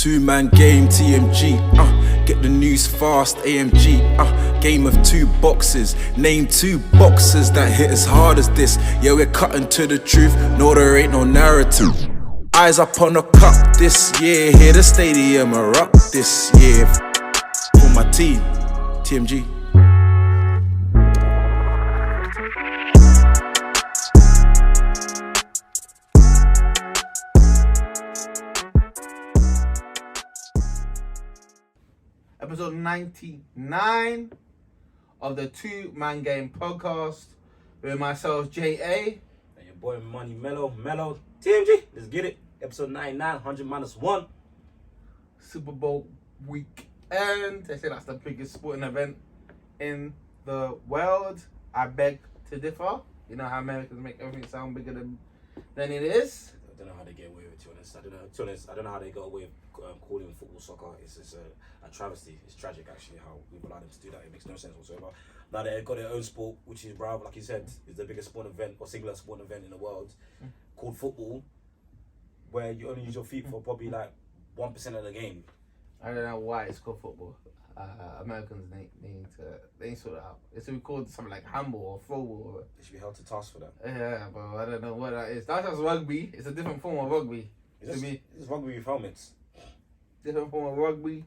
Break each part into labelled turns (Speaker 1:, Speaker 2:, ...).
Speaker 1: Two-man game, TMG, get the news fast, AMG, game of two boxes. Name two boxers that hit as hard as this. Yeah, we're cutting to the truth, no, there ain't no narrative. Eyes up on the cup this year, hear the stadium erupt this year. For my team, TMG.
Speaker 2: Episode 99 of the Two-Man Game podcast with myself, J.A.
Speaker 3: And your boy Money Mellow, TMG. Let's get it. Episode 99, 100 minus 1.
Speaker 2: Super Bowl weekend. They say that's the biggest sporting event in the world. I beg to differ. You know how Americans make everything sound bigger than it is.
Speaker 3: I don't know how they get away with it, to be honest. I don't know how they got away with calling football soccer. It's just a travesty. It's tragic, actually, how we've allowed them to do that. It makes no sense whatsoever. Now they've got their own sport, which is, bro, like you said, is the biggest sporting event or singular sporting event in the world, called football, where you only use your feet for probably like 1% of the game.
Speaker 2: I don't know why it's called football. Americans need to sort it out. It should be called something like handball or football.
Speaker 3: They should be held to task for that.
Speaker 2: Yeah, but I don't know what that is. That's just rugby. It's a different form of rugby.
Speaker 3: It's rugby with helmets.
Speaker 2: Different form of rugby,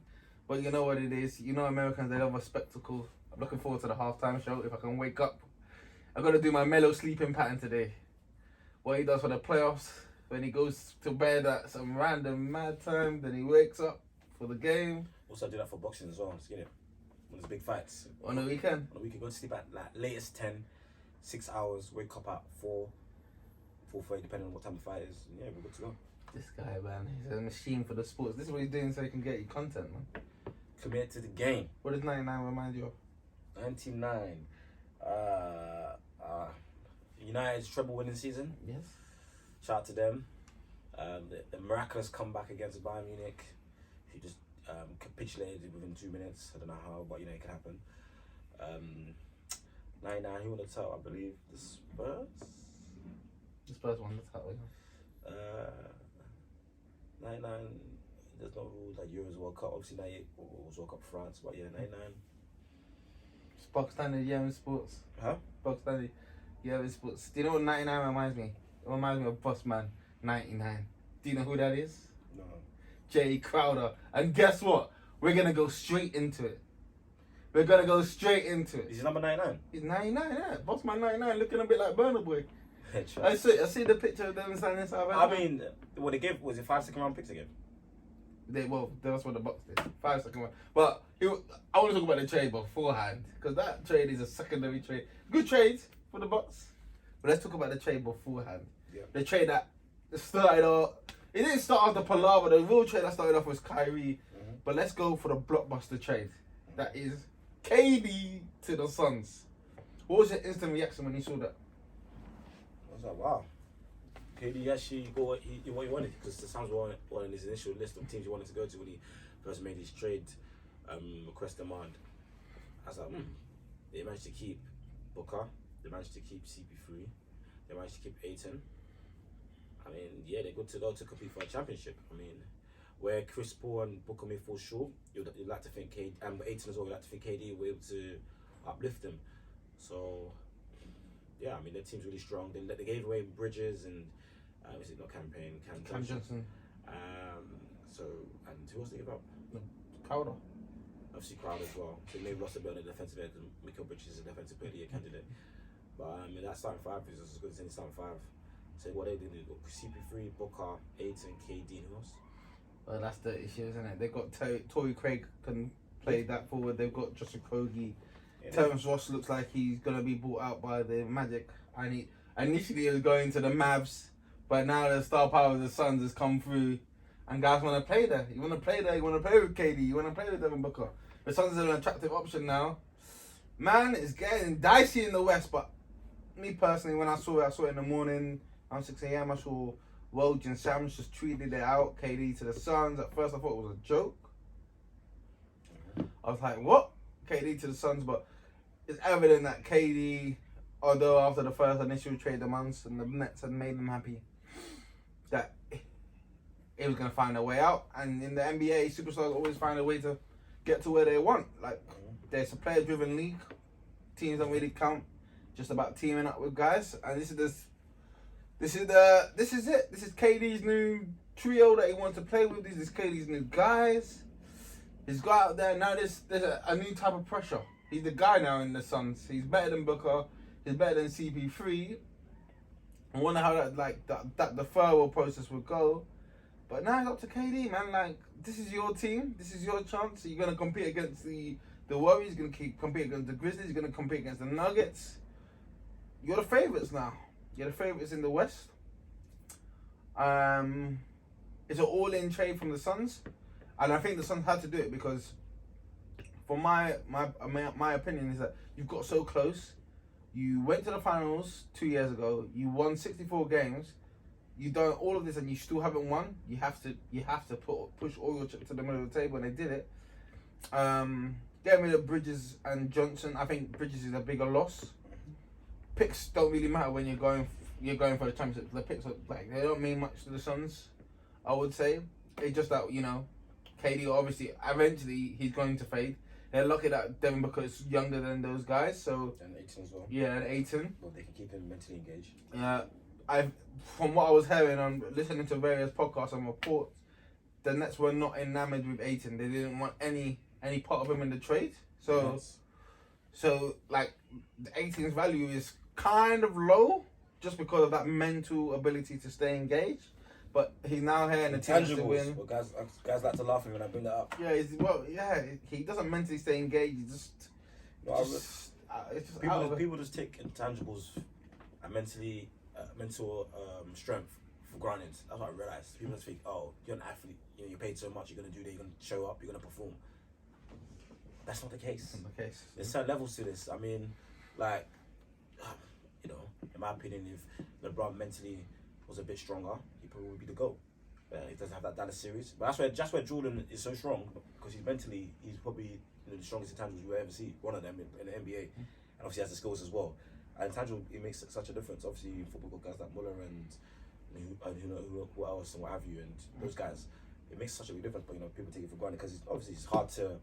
Speaker 2: but you know what it is. You know Americans, they love a spectacle. I'm looking forward to the halftime show. If I can wake up, I got to do my mellow sleeping pattern today. What he does for the playoffs, when he goes to bed at some random mad time, then he wakes up for the game.
Speaker 3: Also, I do that for boxing as well. You know, when there's big fights.
Speaker 2: On the weekend?
Speaker 3: On the weekend, go to sleep at like latest 10, 6 hours, wake up at 4, 4:30, depending on what time the fight is. Yeah, we're good to go.
Speaker 2: This guy, man, he's a machine for the sports. This is what he's doing so he can get you content, man.
Speaker 3: Committed to the game.
Speaker 2: What does 99 remind you of?
Speaker 3: 99. United's treble winning season.
Speaker 2: Yes.
Speaker 3: Shout out to them. The miraculous comeback against Bayern Munich, who just capitulated within 2 minutes. I don't know how, but you know it can happen. 99. Who won the title? I believe the Spurs.
Speaker 2: The Spurs won the title.
Speaker 3: 99. There's no rules like Euros World Cup. Obviously 98 was World Cup France, but yeah, 99.
Speaker 2: It's Box Standard, yeah, in sports.
Speaker 3: Huh?
Speaker 2: Box Standard, yeah, in sports. Do you know what 99 reminds me? It reminds me of Bossman 99. Do you know who that is?
Speaker 3: No.
Speaker 2: Jay Crowder. And guess what? We're gonna go straight into it.
Speaker 3: Is he number 99?
Speaker 2: He's 99, yeah. Bossman 99, looking a bit like Burna Boy.
Speaker 3: I
Speaker 2: see the picture of them standing South Africa.
Speaker 3: I mean, what they gave, was it 5 second round picks again?
Speaker 2: That's what the box did. 5 second one. But I want to talk about the trade beforehand, because that trade is a secondary trade. Good trade for the Bucks. But let's talk about the trade beforehand.
Speaker 3: Yeah.
Speaker 2: The trade that started off, it didn't start off the palaver. The real trade that started off was Kyrie. Mm-hmm. But let's go for the blockbuster trade. That is KD to the Suns. What was your instant reaction when you saw that?
Speaker 3: I was like, wow. KD actually got what he wanted, because the Suns were on his initial list of teams he wanted to go to when he first made his trade request demand. I was like, they managed to keep Booker, they managed to keep CP3, they managed to keep Ayton. I mean, yeah, they're good to go to compete for a championship. I mean, where Chris Paul and Booker may fall short, you'd like to think KD, and Ayton as well, you'd like to think KD will be able to uplift them. So, yeah, I mean, their team's really strong. They gave away Bridges and is it not Campaign? Cam
Speaker 2: Johnson.
Speaker 3: And who else did they give up?
Speaker 2: Crowder.
Speaker 3: Obviously Crowder as well. So maybe lost a bit on the defensive end because Mikal Bridges is a defensive player of the year candidate. But I mean, that starting five is as good as any starting five. So what they did is CP3, Booker, Ayton, KD, and who else?
Speaker 2: Well, that's the issue, isn't it? They've got Torrey Craig can play that forward. They've got Josh Okogie. Yeah. Terrence Ross looks like he's going to be bought out by the Magic. Initially he was going to the Mavs, but now the star power of the Suns has come through, and guys want to play there. You want to play there, you want to play with KD, you want to play with Devin Booker. The Suns are an attractive option now. Man, it's getting dicey in the West, but me personally, when I saw it in the morning, around 6 a.m, I saw Woj and Shams just tweeted it out, KD to the Suns. At first I thought it was a joke. I was like, what? KD to the Suns, but it's evident that KD, although after the first initial trade demands and the Nets had made them happy, that he was gonna find a way out. And in the NBA, superstars always find a way to get to where they want. Like, there's a player-driven league. Teams don't really count. Just about teaming up with guys. And this is it. This is KD's new trio that he wants to play with. This is KD's new guys. He's got out there now. There's a new type of pressure. He's the guy now in the Suns. He's better than Booker. He's better than CP3. I wonder how that deferral process would go. But now it's up to KD, man. Like, this is your team. This is your chance. You're gonna compete against the Warriors. You're gonna compete against the Grizzlies. You're gonna compete against the Nuggets. You're the favorites now. You're the favorites in the West. It's an all-in trade from the Suns, and I think the Suns had to do it because, for my opinion, is that you've got so close. You went to the finals 2 years ago. You won 64 games. You've done all of this, and you still haven't won. You have to push all your chips to the middle of the table, and they did it. Getting rid of Bridges and Johnson, I think Bridges is a bigger loss. Picks don't really matter when you're going for the championship. The picks they don't mean much to the Suns, I would say. It's just that, you know, KD obviously eventually he's going to fade. They're lucky that Devin Booker is younger than those guys, so
Speaker 3: And Ayton as well.
Speaker 2: yeah, and Ayton.
Speaker 3: Well, they can keep him mentally engaged.
Speaker 2: From what I was hearing on listening to various podcasts and reports, the Nets were not enamored with Ayton. They didn't want any part of him in the trade. So
Speaker 3: Yes.
Speaker 2: so like the Ayton's value is kind of low just because of that mental ability to stay engaged. But he's now here in the chance to win.
Speaker 3: Well, guys like to laugh at me when I bring that up.
Speaker 2: Yeah, he doesn't mentally stay engaged. He just, it's just out of it.
Speaker 3: People just take intangibles and mental strength for granted. That's what I realized. People just think, oh, you're an athlete. You know, you're paid so much. You're gonna do that. You're gonna show up. You're gonna perform. That's not the case.
Speaker 2: That's not the case.
Speaker 3: There's certain levels to this. I mean, like, you know, in my opinion, if LeBron mentally was a bit stronger, he probably would be the GOAT. He doesn't have that Dallas series, but that's where Jordan is so strong, because he's probably the strongest intangibles you will ever see. One of them in the NBA, and obviously has the skills as well. And intangible, it makes such a difference. Obviously, in football, got guys like Muller and who else and what have you, and those guys, it makes such a big difference. But you know, people take it for granted because it's hard to.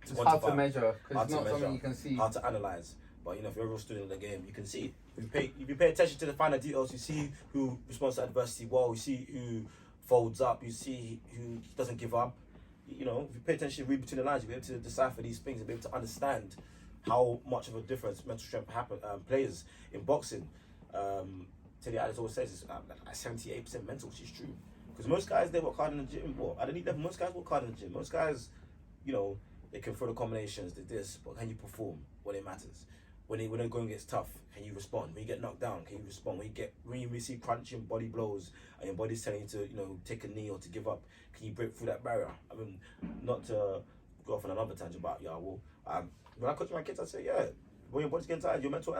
Speaker 2: It's hard to measure because it's not something you can see.
Speaker 3: Hard to analyze. But you know, if you're a real student of the game, you can see. If you pay attention to the finer details, you see who responds to adversity well. You see who folds up. You see who doesn't give up. You know, if you pay attention, read between the lines, you'll be able to decipher these things and be able to understand how much of a difference mental strength plays in boxing. Teddy Atlas always says it's like 78% mental, which is true. Because most guys, they work hard in the gym. Well, at elite level, most guys work hard in the gym. Most guys, you know, they can throw the combinations, they this, but can you perform when it matters? When the going gets tough, can you respond? When you get knocked down, can you respond? When you receive crunching body blows and your body's telling you to, you know, take a knee or to give up, can you break through that barrier? I mean, not to go off on another tangent, but when I coach my kids, I say, yeah, when your body's getting tired, your mental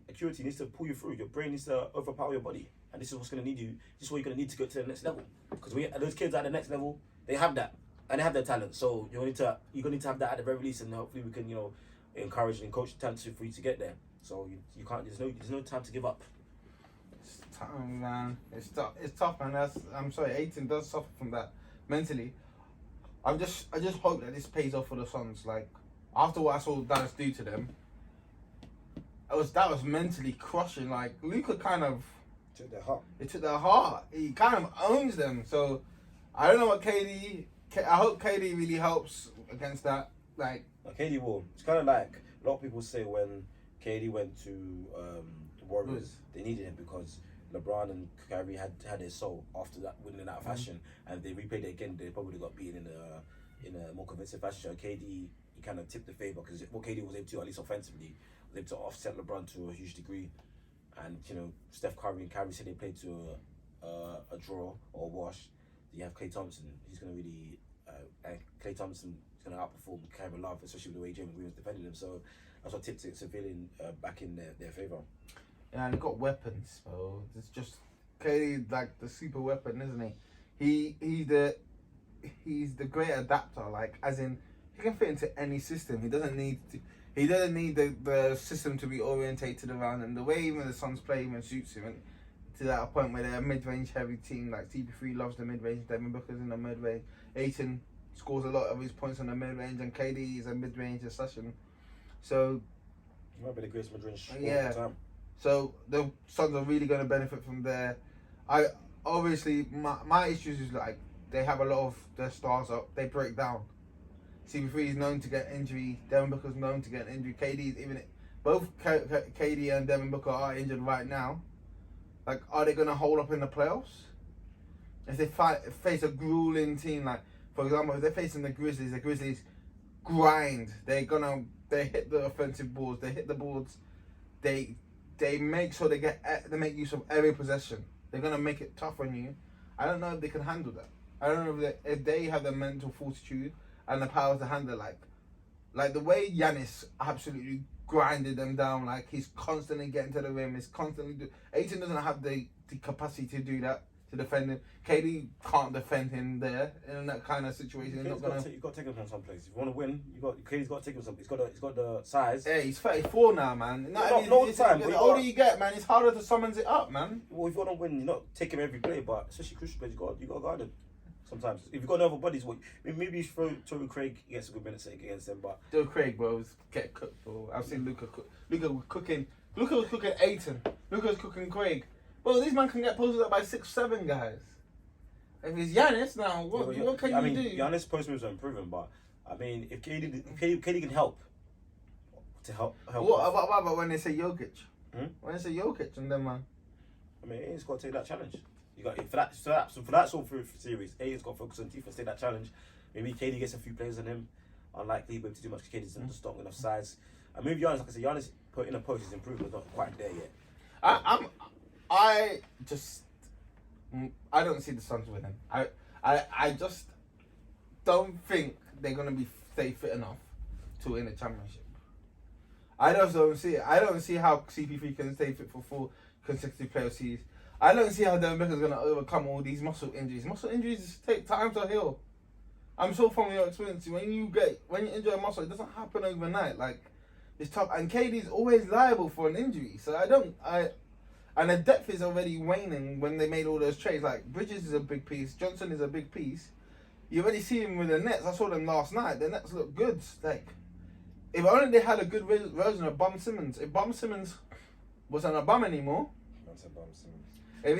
Speaker 3: acuity needs to pull you through. Your brain needs to overpower your body, and this is what's going to need you. This is what you're going to need to go to the next level. Because those kids at the next level, they have that, and they have their talent. So you're going to need to have that at the very least, and hopefully we can, you know, encourage and coach the talent for you to get there. So you can't. There's no time to give up.
Speaker 2: It's tough, man. It's tough, man. I'm sorry, Ayton does suffer from that mentally. I just hope that this pays off for the Suns. Like, after what I saw Dallas do to them, that was mentally crushing. Like, Luka kind of
Speaker 3: Took their heart.
Speaker 2: It took their heart. He kind of owns them. So I don't know what KD. I hope KD really helps against that. Like,
Speaker 3: KD will. It's kind of like a lot of people say when KD went to the Warriors, they needed him because LeBron and Kyrie had their soul after that, winning in that fashion, and they replayed it again. They probably got beaten in a more convincing fashion. So KD, he kind of tipped the favor because what KD was able to, at least offensively, was able to offset LeBron to a huge degree. And you know, Steph Curry and Kyrie said they played to a draw or a wash. You have Klay Thompson. He's going to really, Klay Thompson is going to outperform Kevin Love, especially with the way Draymond Green was defending him. So that's what tipped it civilian back in their favor.
Speaker 2: Yeah, and he got weapons, so it's just KD, like the super weapon, isn't he? He's the great adapter, like as in he can fit into any system. He doesn't need the system to be orientated around him. The way even the Suns play even suits him. And to that point where they're a mid-range heavy team. Like CP3 loves the mid-range, Devin Booker's in the mid-range, Aiton scores a lot of his points on the mid-range, and KD is a mid-range assassin. So
Speaker 3: He might be the greatest mid-range scorer
Speaker 2: yeah.
Speaker 3: of all time.
Speaker 2: So the Suns are really going to benefit from there. I obviously my issues is like they have a lot of their stars up. They break down. CP3 is known to get injury. Devin Booker's known to get injury. KD is even both KD and Devin Booker are injured right now. Like, are they going to hold up in the playoffs? If they face a grueling team, like for example, if they're facing the Grizzlies grind. They hit the offensive boards. They hit the boards. They make sure they make use of every possession. They're gonna make it tough on you. I don't know if they can handle that. I don't know if they have the mental fortitude and the power to handle like the way Giannis absolutely grinded them down. Like he's constantly getting to the rim. He's constantly Aiton doesn't have the capacity to do that, to defend him. KD can't defend him there in that kind of situation.
Speaker 3: You've got to take him from some place. If you want to win, KD's got to take him some. He's got the size.
Speaker 2: Yeah, he's 34 now, man.
Speaker 3: No time.
Speaker 2: The older you get, man, it's harder to summons it up, man.
Speaker 3: Well, if you want to win, you're not taking him every play, but especially crucial plays, you got to guard him. Sometimes, if you've got no other bodies, maybe you throw Torrey Craig against a good minute against them, but
Speaker 2: Torrey Craig, bro, get cooked, bro. I've seen Luka cook. Luka was cooking Aiton. Luka was cooking Craig. Bro, these man can get posted up by 6'7" guys. If it's Giannis now, what can you do?
Speaker 3: Giannis post moves are improving, but I mean, if KD can help to help.
Speaker 2: What about when they say Jokic? When they say Jokic and then man,
Speaker 3: I mean, he's got to take that challenge. You got for that sort of series. He's got to focus on defense, take that challenge. Maybe KD gets a few players on him. Unlikely, but to do much. KD doesn't just not enough size. I mean, Giannis, like I said, Giannis put in a post, his improvement not quite there yet.
Speaker 2: I don't see the Suns winning. I just don't think they're gonna stay fit enough to win a championship. I just don't see it. I don't see how CP3 can stay fit for 4 consecutive playoff series. I don't see how Devin Booker's gonna overcome all these muscle injuries. Muscle injuries take time to heal. I'm sure from your experience, when you injure a muscle, it doesn't happen overnight. Like it's tough, and KD's always liable for an injury. So and the depth is already waning when they made all those trades. Like Bridges is a big piece, Johnson is a big piece. You already see him with the Nets. I saw them last night. The Nets look good. Like if only they had a good version of Bum Simmons. If Bum Simmons wasn't a bum anymore.
Speaker 3: That's a Bum Simmons.
Speaker 2: If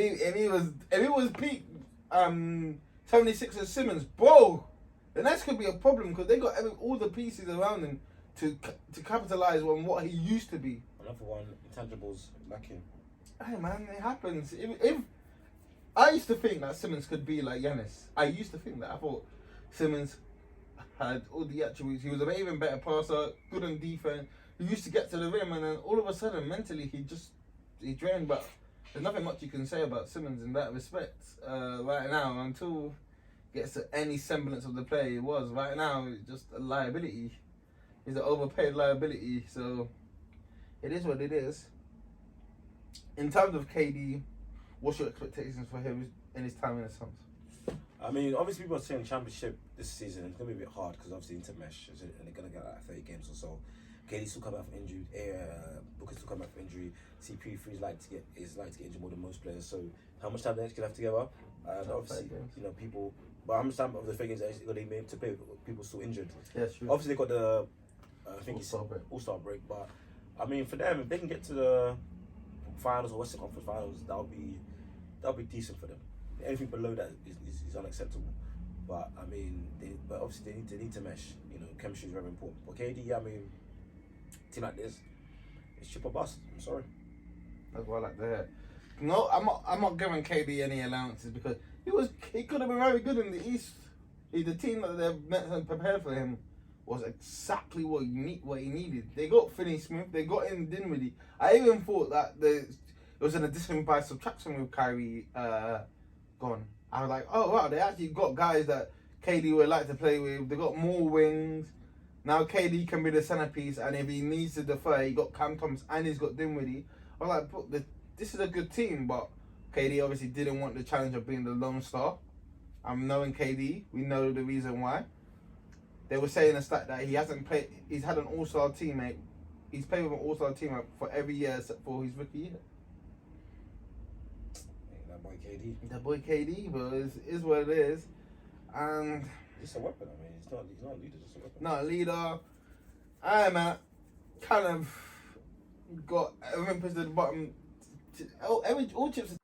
Speaker 2: he was peak 76ers Simmons, bro, the Nets could be a problem because they got all the pieces around him to capitalize on what he used to be.
Speaker 3: Another one, intangibles lacking.
Speaker 2: Hey man, it happens. If I used to think that Simmons could be like Giannis, I used to think that. I thought Simmons had all the attributes. He was an even better passer, good on defense. He used to get to the rim, and then all of a sudden, mentally, he drained. But there's nothing much you can say about Simmons in that respect right now until he gets to any semblance of the play he was. Right now, it's just a liability. He's an overpaid liability. So it is what it is. In terms of KD, what's your expectations for him in his time in the Suns?
Speaker 3: I mean, obviously people are saying championship this season. It's going to be a bit hard because obviously intermesh and they're going to get like 30 games or so. KD's still coming back from injury. Booker's still coming back from injury. CP3 is like to get injured more than most players. So how much time they actually have together? Obviously, people. But how much time of the fake games they may have to play? People still injured.
Speaker 2: Yeah, true.
Speaker 3: Obviously they got the I think it's All-Star break. But I mean, for them, if they can get to the finals or Western Conference finals, that'll be decent for them. Anything below that is unacceptable. But I mean, obviously they need to mesh. You know, chemistry is very important. But KD, I mean, team like this, it's chip or bust. I'm sorry.
Speaker 2: That's what I like to hear. No, I'm not giving KD any allowances because he could have been very good in the East. The team that they've prepared for him was exactly what he needed. They got Finney-Smith, they got in Dinwiddie. I even thought that it was an addition by subtraction with Kyrie gone. I was like, oh wow, they actually got guys that KD would like to play with. They got more wings. Now KD can be the centerpiece, and if he needs to defer, he got Cam Thomas and he's got Dinwiddie. I was like, this is a good team, but KD obviously didn't want the challenge of being the lone star. Knowing KD, we know the reason why. They were saying a stat that he hasn't played. He's had an all-star teammate. He's played with an all-star teammate for every year except for his rookie year.
Speaker 3: That boy KD.
Speaker 2: The boy KD, bro, is what it is. And
Speaker 3: It's a weapon. I mean, he's not a leader, just a weapon.
Speaker 2: not a leader. I man, kind of got everything pushed to the bottom. All chips.